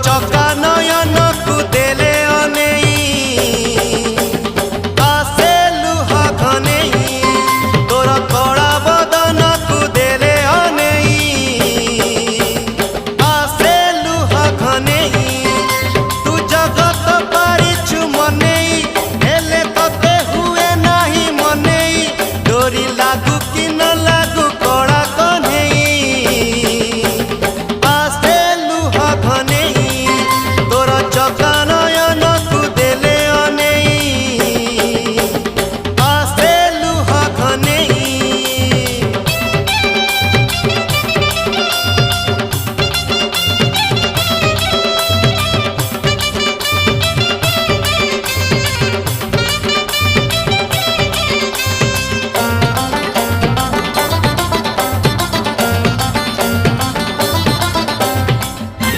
चका नयन को देले अनेई आसे लुहा घनेई तोर कड़ा बदन को देले अनेई आसे लुहा घनेई